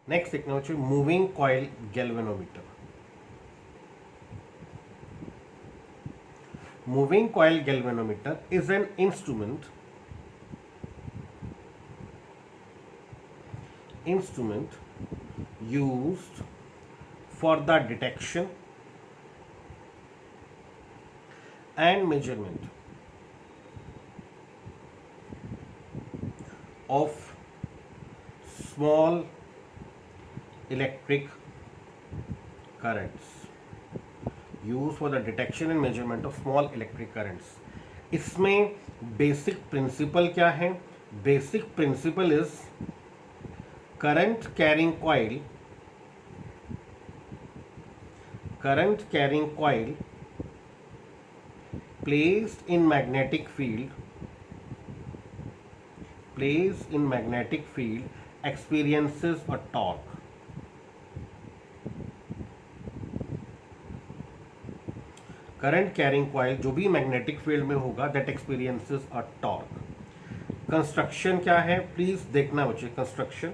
Next देखना हो moving coil galvanometer. Moving coil galvanometer is an instrument used for the detection and measurement of small electric currents. Use for the detection and measurement of small electric currents. इसमें basic principle क्या है? Basic principle is current carrying coil placed in magnetic field experiences a torque। Current carrying coil जो भी magnetic field में होगा that experiences a torque. Construction क्या है please देखना बच्चे। कंस्ट्रक्शन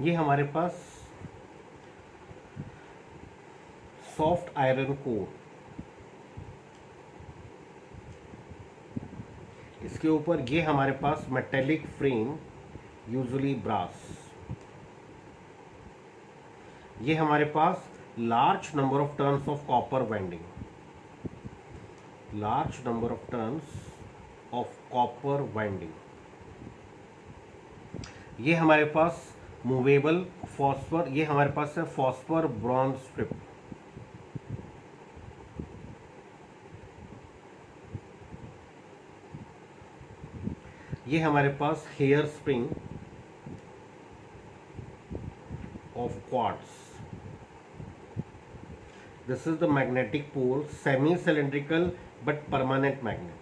ये हमारे पास सॉफ्ट आयरन कोर, इसके ऊपर ये हमारे पास मेटेलिक फ्रेम यूजुअली ब्रास। ये हमारे पास large number of turns of copper winding, large number of turns of copper winding. ये हमारे पास मूवेबल फॉस्फर, ये हमारे पास है फॉस्फर ब्रॉन्ज स्ट्रिप। ये हमारे पास hair spring of quartz. This is the magnetic pole, semi cylindrical but permanent magnet.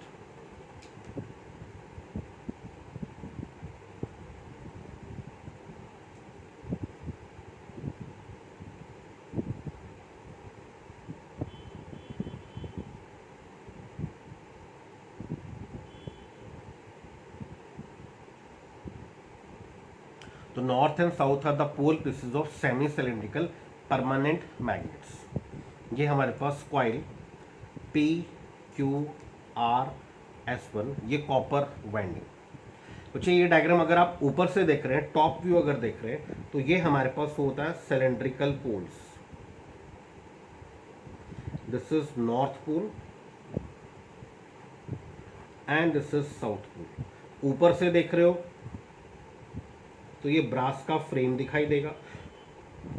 तो north and south are the pole pieces of semi cylindrical permanent magnets. ये हमारे पास coil PQRS1, ये copper winding. बच्चे ये diagram अगर आप ऊपर से देख रहे हैं, टॉप व्यू अगर देख रहे हैं, तो ये हमारे पास होता है cylindrical poles. This is north pole and this is south pole. ऊपर से देख रहे हो तो ये ब्रास का फ्रेम दिखाई देगा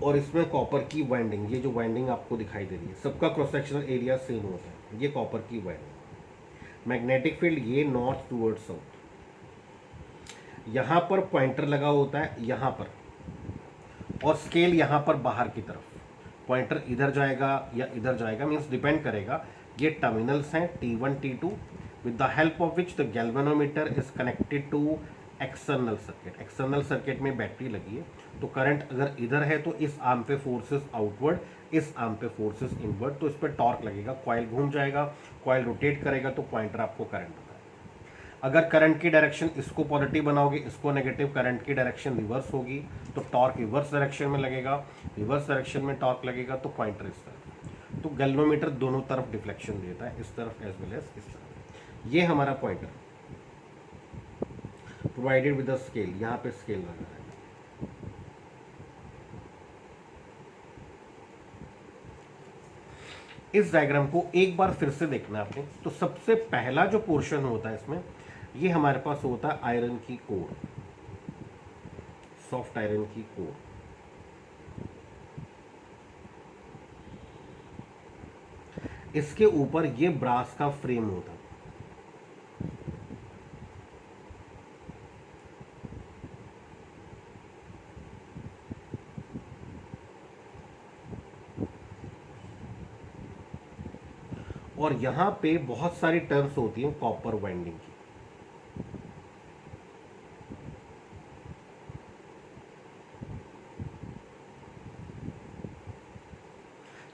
और इसमें कॉपर की वाइंडिंग, ये जो वाइंडिंग आपको दिखाई दे रही है, सबका क्रॉस सेक्शनल एरिया सेम होता है। ये कॉपर की वाइंडिंग। मैग्नेटिक फील्ड ये नॉर्थ टूवर्ड्स साउथ। यहाँ पर पॉइंटर लगा होता है यहाँ पर, और स्केल यहाँ पर बाहर की तरफ। पॉइंटर इधर जाएगा या इधर जाएगा, मीन्स डिपेंड करेगा। ये टर्मिनल्स हैं T1 T2 with the help of which the galvanometer is connected to external circuit. External circuit में बैटरी लगी है, तो करंट अगर इधर है तो इस आर्म पे फोर्सेस आउटवर्ड, इस आर्म पे फोर्सेस इनवर्ड, तो इस पर टॉर्क लगेगा, कॉइल घूम जाएगा, कॉइल रोटेट करेगा तो पॉइंटर आपको करंट होता है। अगर करंट की डायरेक्शन इसको पॉजिटिव बनाओगे, इसको नेगेटिव, करंट की डायरेक्शन रिवर्स होगी तो टॉर्क रिवर्स डायरेक्शन में लगेगा, रिवर्स डायरेक्शन में टॉर्क लगेगा तो पॉइंटर इस तरफ। तो गैल्वेनोमीटर दोनों तरफ डिफ्लेक्शन देता है, इस तरफ एज वेल एज इस तरफ। ये हमारा pointer provided with the scale, यहाँ पे स्केल लगा है। इस डायग्राम को एक बार फिर से देखना आपने। तो सबसे पहला जो पोर्शन होता है इसमें, ये हमारे पास होता है आयरन की कोर, सॉफ्ट आयरन की कोर। इसके ऊपर ये ब्रास का फ्रेम होता है। और यहां पे बहुत सारी टर्न्स होती हैं कॉपर वाइंडिंग की।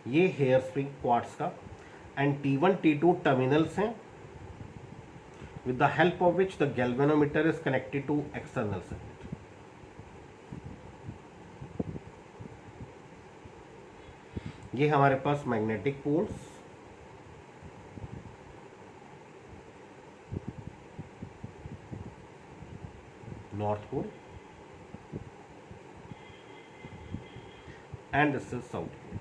ये हेयर स्प्रिंग क्वार्ट्स का एंड T1 T2 टर्मिनल्स हैं with the help of which the galvanometer is connected to external circuit. ये हमारे पास magnetic poles, north pole and this is south pole.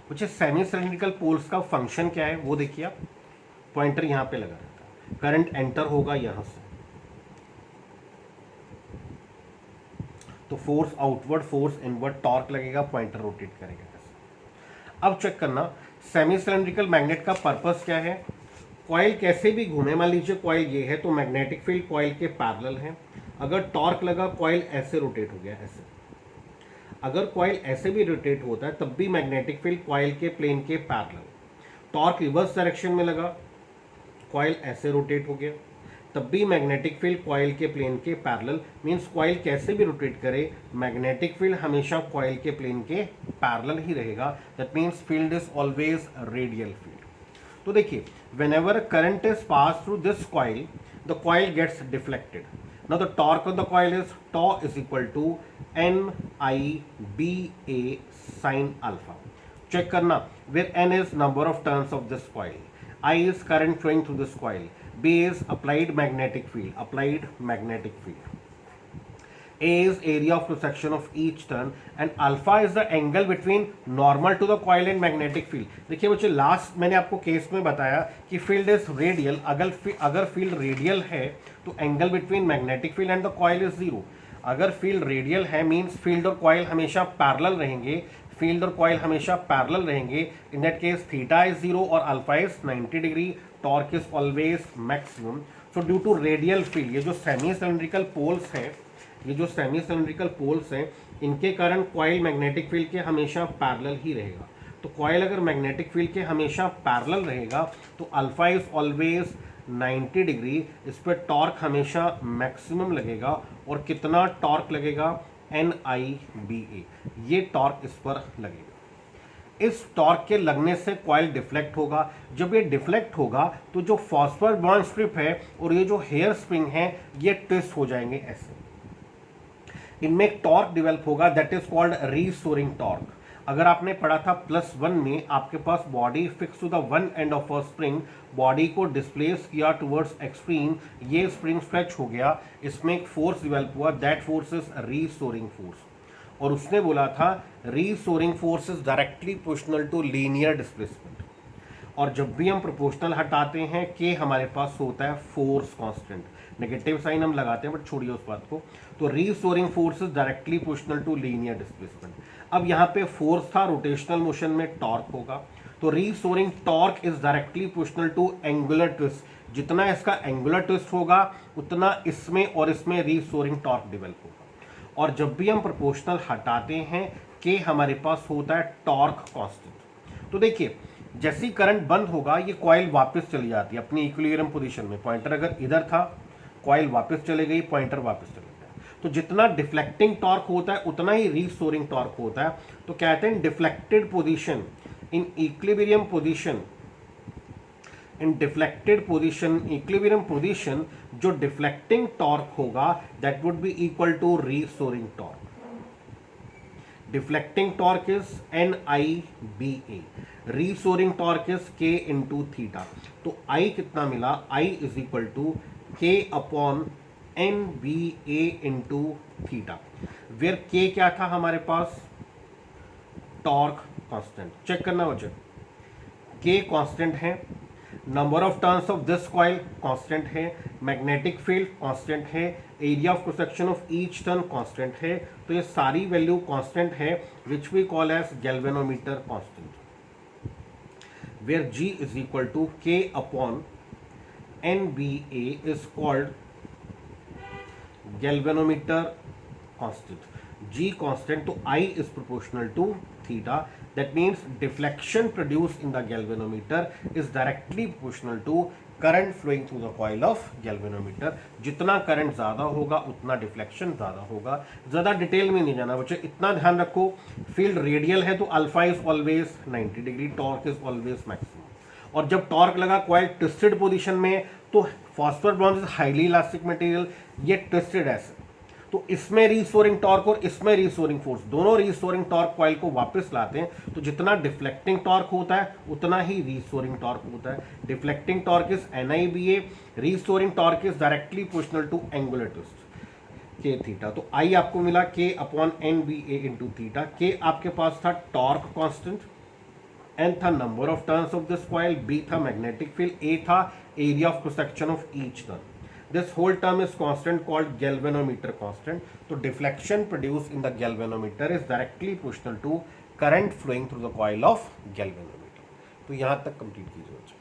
कुछ सेमी सिलेंड्रिकल पोल्स का function क्या है वो देखिए आप। पॉइंटर यहां पे लगा रहता है, करंट एंटर होगा यहां से, तो force outward, force inward, torque लगेगा, पॉइंटर रोटेट करेगा ऐसे। अब चेक करना सेमी सिलेंड्रिकल मैग्नेट का पर्पस क्या है। कॉइल कैसे भी घूमे, मान लीजिए कॉइल ये है तो मैग्नेटिक फील्ड कॉइल के पैरेलल है। अगर टॉर्क लगा कॉइल ऐसे रोटेट हो गया ऐसे। अगर कॉइल ऐसे भी रोटेट होता है तब भी मैग्नेटिक फील्ड कॉइल के प्लेन के पैरेलल। टॉर्क रिवर्स डायरेक्शन में लगा, कॉइल ऐसे रोटेट हो गया, तब भी मैग्नेटिक फील्ड कॉइल के प्लेन के पैरेलल। मींस कॉइल कैसे भी रोटेट करे मैग्नेटिक फील्ड हमेशा कॉइल के प्लेन के पैरेलल ही रहेगा। That means field is always radial field. तो देखिए whenever current is pass through this coil the coil gets deflected. Now the torque of the coil is tau is equal to NIBA sin alpha. Check करना where N is number of turns of this coil, I is current flowing through this coil, B is applied magnetic field, A is area of cross section of each turn and alpha is the angle between normal to the coil and magnetic field. देखिए बच्चे last मैंने आपको case में बताया कि field is radial. अगर field radial है तो angle between magnetic field and the coil is zero. अगर फील्ड रेडियल है मींस फील्ड और कॉइल हमेशा पैरेलल रहेंगे, फील्ड और कॉइल हमेशा पैरेलल रहेंगे। In that case theta is zero और alpha is 90 degree, torque is always maximum. So due to radial field, ये जो सेमी सिलेंड्रिकल पोल्स हैं, ये जो सेमी सिलेंड्रिकल पोल्स हैं, इनके कारण कॉइल मैग्नेटिक फील्ड के हमेशा पैरेलल ही रहेगा। तो कॉइल अगर मैग्नेटिक फील्ड के हमेशा पैरेलल रहेगा तो अल्फा इज ऑलवेज 90 डिग्री, इस पर टॉर्क हमेशा मैक्सिमम लगेगा। और कितना टॉर्क लगेगा, NIBA, ये टॉर्क इस पर लगेगा। इस टॉर्क के लगने से कॉइल डिफ्लेक्ट होगा। जब ये डिफ्लेक्ट होगा तो जो फॉस्फोरस बॉन्ड स्ट्रिप है और ये जो हेयर स्प्रिंग है ये ट्विस्ट हो जाएंगे ऐसे। इनमें एक टॉर्क डेवलप होगा that is called restoring torque. अगर आपने पढ़ा था +1 में, आपके पास body fix to the one end of a spring, body को डिस्प्लेस किया टुवर्ड्स एक्सट्रीम, ये स्प्रिंग स्ट्रेच हो गया, इसमें एक फोर्स डेवलप हुआ, that force is restoring force. और उसने बोला था restoring force is directly proportional to linear displacement. और जब भी हम प्रोपोर्शनल हटाते हैं के हमारे पास होता है फोर्स कांस्टेंट। नेगेटिव साइन हम लगाते हैं बट छोड़िए उस बात को। तो restoring force is directly proportional to linear displacement. अब यहाँ पे फोर्स था, रोटेशनल मोशन में टॉर्क होगा, तो restoring torque is directly proportional to angular twist. जितना इसका एंगुलर ट्विस्ट होगा उतना इसमें और इसमें रीस्टोरिंग टॉर्क डेवलप होगा। और जब भी हम प्रोपोर्शनल हटाते हैं के हमारे पास होता है टॉर्क कांस्टेंट। तो देखिए जैसी करंट बंद होगा ये कॉइल वापस चली जाती है अपनी इक्विलिब्रियम पोजीशन में। पॉइंटर अगर इधर था, कॉइल वापस चली गई, पॉइंटर वापस चला गया। तो जितना डिफ्लेक्टिंग टॉर्क होता है उतना ही रीस्टोरिंग टॉर्क होता है। तो कहते हैं deflected position in equilibrium position in deflected position, equilibrium position, जो डिफ्लेक्टिंग टॉर्क होगा that would be equal to restoring torque. Deflecting torque is NIBA, restoring torque is K into theta. तो I कितना मिला, I is equal to K upon NBA into theta, where K क्या था हमारे पास, torque constant. Check करना बच्चे, K constant है, number of turns of this coil constant है, मैग्नेटिक फील्ड कांस्टेंट है, area of cross section of each turn constant है. तो ये सारी वैल्यू कांस्टेंट है which we call as galvanometer constant, where G is equal to K upon NBA is called galvanometer constant. G constant, तो I is proportional to theta. That means deflection produced in the galvanometer is directly proportional to current flowing through the coil of galvanometer. जितना current ज्यादा होगा उतना deflection ज्यादा होगा. ज्यादा detail में नहीं जाना बच्चे, इतना ध्यान रखो, फील्ड रेडियल है तो alpha is always 90 degree, torque is always maximum. और जब टॉर्क लगा क्वाइल ट्विस्टेड पोजीशन में तो phosphor bronze is highly elastic material, ये ट्विस्टेड ऐसे, तो इसमें रीस्टोरिंग टॉर्क और इसमें रीस्टोरिंग फोर्स, दोनों रीस्टोरिंग टॉर्क कॉइल को वापस लाते हैं. तो जितना डिफ्लेक्टिंग टॉर्क होता है उतना ही रीस्टोरिंग टॉर्क होता है. Deflecting torque is NIBA, restoring torque is directly proportional to angular twist K theta. तो I आपको मिला K upon NBA into theta. K आपके पास था टॉर्क कांस्टेंट, N था number of turns of this coil, B था magnetic field, A था area of cross section of each turn. This whole term is constant called galvanometer constant. So deflection produced in the galvanometer is directly proportional to current flowing through the coil of galvanometer. तो यहाँ तक complete कीजिए.